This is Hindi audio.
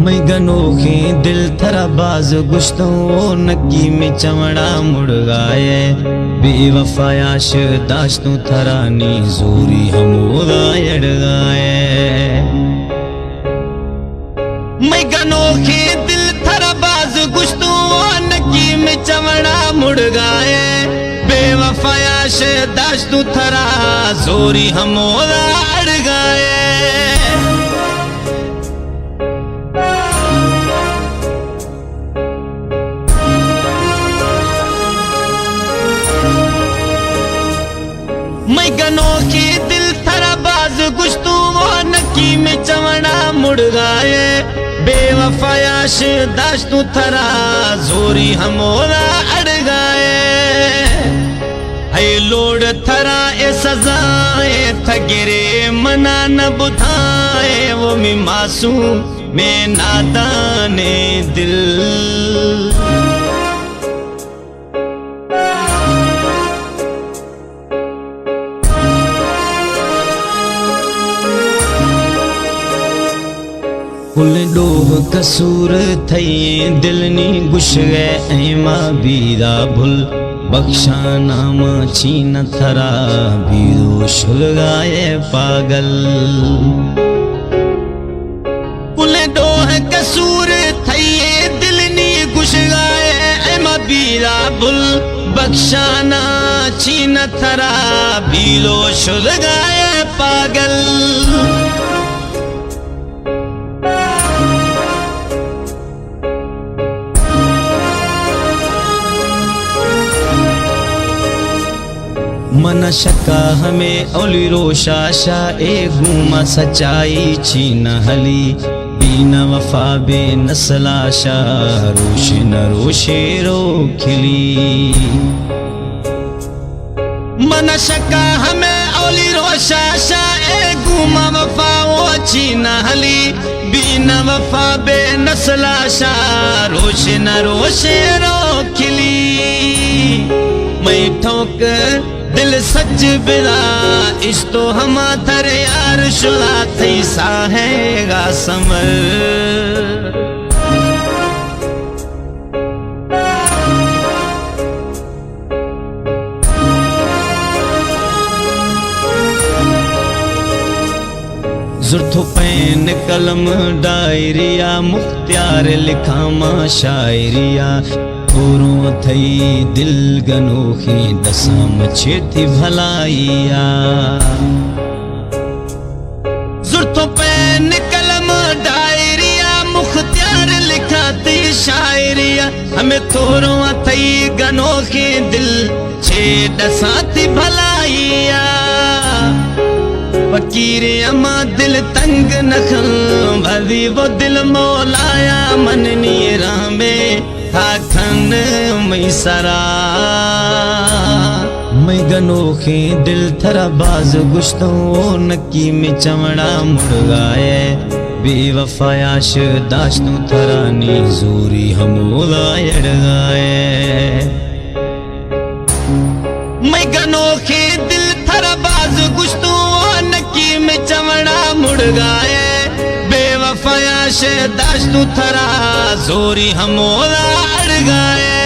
मैं गनोखे दिल थरा बाज गुश्तों नकी में चमड़ा मुड़ गाए बेवफायाश दाश्तों थरानी जोरी हमोदा यड़ गाए। मैं गनोखे दिल थरा बाज गुश्तों नकी में चमड़ा मुड़ गाए बेवफायाश दाश्तों थरा जोरी हमोदा अड़ गाए। मैं गनोखे दिल थरा बाज गुश्तू वो नकी में चमड़ा मुड़ गाए बेवफायाश दाश्तू थरा जोरी हमोरा अड़ गाए। है लोड थरा ए सजाए थगिरे मना न बुधाए वो मी मासूम में नादाने दिल। कुल डोह कसूर थई दिलनी गुश गए मां बीरा भुल बख्शा नाम छीन थरा बीरो शुलगाए पागल। कुल डोह कसूर थई दिलनी गुश गए मां बीरा भुल बख्शा ना छीन थरा बीरो शुलगाए पागल। मन शका हमें ओली रोशाशा ए गुमा सच्चाई छीन हली बीना वफा बे नस्लाशा रोशे न रोशे रो खिली। मन शका हमें ओली रोशाशा ए गुमा वफा वो छीन हली बीना वफा बे नस्लाशा रोशे न रोशे रो खिली। मैं ठोक दिल सच बिला इस तो हम थर यार शुला थई साहेगा समर। जुर्थो पैन कलम डायरिया मुख्तियार लिखा मां शायरिया थोरो थई दिल गनोखे दसम छेती भलाइया। जुर्थो पैन कलम डायरिया मुख्तियार लिखाती शायरिया हमें थोरो थई गनोखे दिल छे दसाती भलाइया। फकीर अमा दिल तंग नखल भरी वो दिल मौलाया मननी रामे खाखन मैसरा। मैं गनोखे दिल थरा बाज गुश्तों नकी में चमड़ा मुड़ गाए बेवफायाश दाश्तों थरानी जोरी हमोदा यड़ गाए। मैं गनोखे दिल थरा बाज गुश्तों नकी में चमड़ा मुड़ गाए बेवफायाश दाश्तों थरा जोरी हमोदा अड़ गाए।